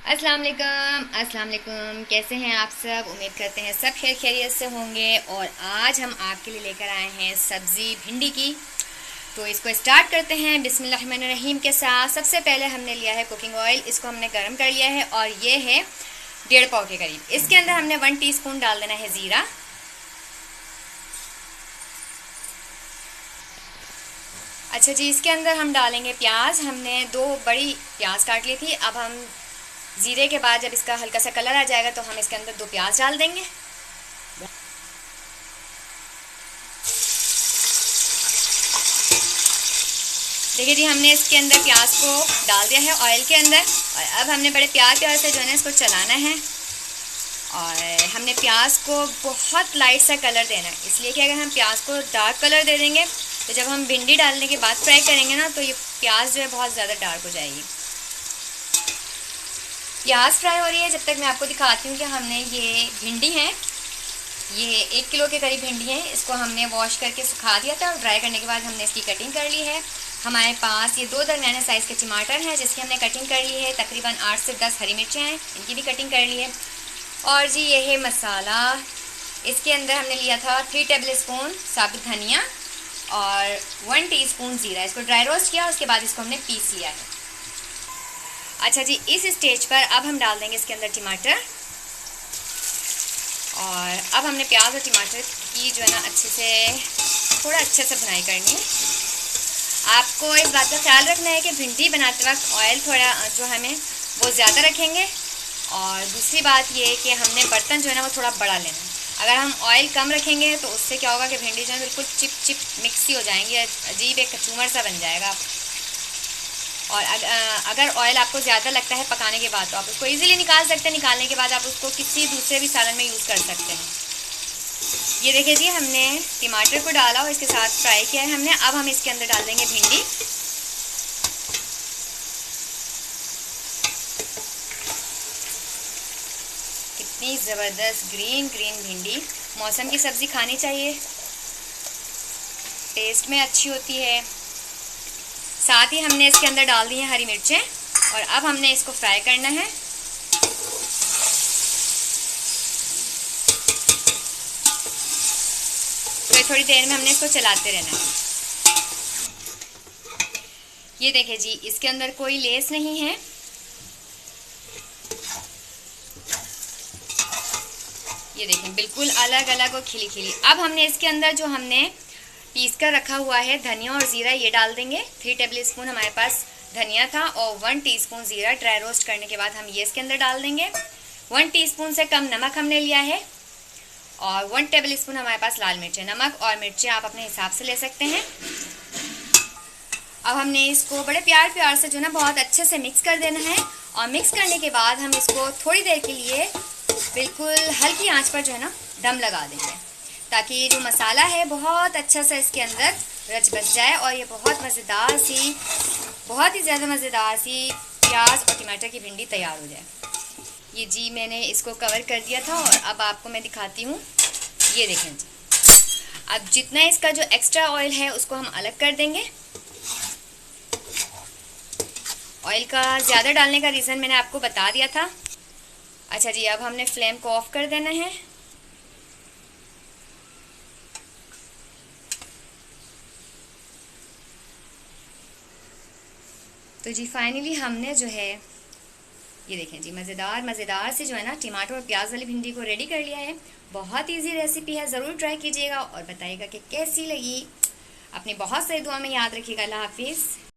अस्सलाम वालेकुम। कैसे हैं आप सब? उम्मीद करते हैं सब खैर खैरियत से होंगे। और आज हम आपके लिए लेकर आए हैं सब्ज़ी भिंडी की। तो इसको स्टार्ट करते हैं बिस्मिल्लाहिर्रहमानिर्रहीम के साथ। सबसे पहले हमने लिया है कुकिंग ऑयल, इसको हमने गर्म कर लिया है और ये है 1.5 पाव के करीब। इसके अंदर हमने 1 टीस्पून डाल देना है ज़ीरा। अच्छा जी, इसके अंदर हम डालेंगे प्याज। हमने 2 बड़ी प्याज काट ली थी। अब हम ज़ीरे के बाद जब इसका हल्का सा कलर आ जाएगा तो हम इसके अंदर 2 प्याज डाल देंगे। देखिए जी, हमने इसके अंदर प्याज को डाल दिया है ऑयल के अंदर। और अब हमने बड़े प्यार प्यार से जो है ना इसको चलाना है। और हमने प्याज को बहुत लाइट सा कलर देना है, इसलिए कि अगर हम प्याज को डार्क कलर दे देंगे तो जब हम भिंडी डालने के बाद फ्राई करेंगे ना तो ये प्याज जो है बहुत ज़्यादा डार्क हो जाएगी। प्याज फ्राई हो रही है जब तक मैं आपको दिखाती हूँ कि हमने ये भिंडी है, ये 1 किलो के करीब भिंडी है। इसको हमने वॉश करके सुखा दिया था और ड्राई करने के बाद हमने इसकी कटिंग कर ली है। हमारे पास ये 2 दरमियाने साइज़ के टमाटर हैं जिसकी हमने कटिंग कर ली है। तकरीबन 8 से 10 हरी मिर्चें हैं, इनकी भी कटिंग कर ली है। और जी ये है मसाला। इसके अंदर हमने लिया था 3 टेबल स्पून साबुत धनिया और 1 टीस्पून ज़ीरा। इसको ड्राई रोस्ट किया, उसके बाद इसको हमने पीस लिया है। अच्छा जी, इस स्टेज पर अब हम डाल देंगे इसके अंदर टमाटर। और अब हमने प्याज और टमाटर की जो है ना थोड़ा अच्छे से भुनाई करनी है। आपको इस बात का ख्याल रखना है कि भिंडी बनाते वक्त ऑयल थोड़ा जो हमें वो ज़्यादा रखेंगे। और दूसरी बात ये है कि हमने बर्तन जो है ना वो थोड़ा बड़ा लेना है। अगर हम ऑयल कम रखेंगे तो उससे क्या होगा कि भिंडी जो है बिल्कुल चिप चिप मिक्स ही हो जाएंगी, अजीब एक कचूमर सा बन जाएगा। और अगर ऑयल आपको ज़्यादा लगता है पकाने के बाद तो आप उसको इजीली निकाल सकते हैं। निकालने के बाद आप उसको किसी दूसरे भी सालन में यूज़ कर सकते हैं। ये देखिए जी, हमने टमाटर को डाला और इसके साथ फ्राई किया है हमने। अब हम इसके अंदर डाल देंगे भिंडी। कितनी ज़बरदस्त ग्रीन ग्रीन भिंडी। मौसम की सब्ज़ी खानी चाहिए, टेस्ट में अच्छी होती है। साथ ही हमने इसके अंदर डाल दी हैं हरी मिर्चें। और अब हमने इसको फ्राई करना है। तो थोड़ी देर में हमने इसको चलाते रहना है। ये देखें जी, इसके अंदर कोई लेस नहीं है। ये देखें बिल्कुल अलग अलग और खिली खिली। अब हमने इसके अंदर जो हमने पीस कर रखा हुआ है धनिया और ज़ीरा ये डाल देंगे। 3 टेबल स्पून हमारे पास धनिया था और 1 टीस्पून ज़ीरा ड्राई रोस्ट करने के बाद हम ये इसके अंदर डाल देंगे। 1 टीस्पून से कम नमक हमने लिया है और 1 टेबल स्पून हमारे पास लाल मिर्चें। नमक और मिर्चें आप अपने हिसाब से ले सकते हैं। अब हमने इसको बड़े प्यार प्यार से जो ना बहुत अच्छे से मिक्स कर देना है। और मिक्स करने के बाद हम इसको थोड़ी देर के लिए बिल्कुल हल्की आंच पर जो है ना दम लगा देंगे, ताकि ये जो मसाला है बहुत अच्छा सा इसके अंदर रच बस जाए और ये बहुत ही ज़्यादा मज़ेदार सी प्याज और टमाटर की भिंडी तैयार हो जाए। ये जी मैंने इसको कवर कर दिया था और अब आपको मैं दिखाती हूँ। ये देखें जी, अब जितना इसका जो एक्स्ट्रा ऑयल है उसको हम अलग कर देंगे। ऑयल का ज़्यादा डालने का रीज़न मैंने आपको बता दिया था। अच्छा जी, अब हमने फ्लेम को ऑफ कर देना है। तो जी फाइनली हमने जो है ये देखें जी मज़ेदार से जो है ना टमाटर और प्याज वाली भिंडी को रेडी कर लिया है। बहुत इजी रेसिपी है, ज़रूर ट्राई कीजिएगा और बताइएगा कि कैसी लगी। अपनी बहुत सारी दुआ में याद रखिएगा। अल्लाह हाफिज़।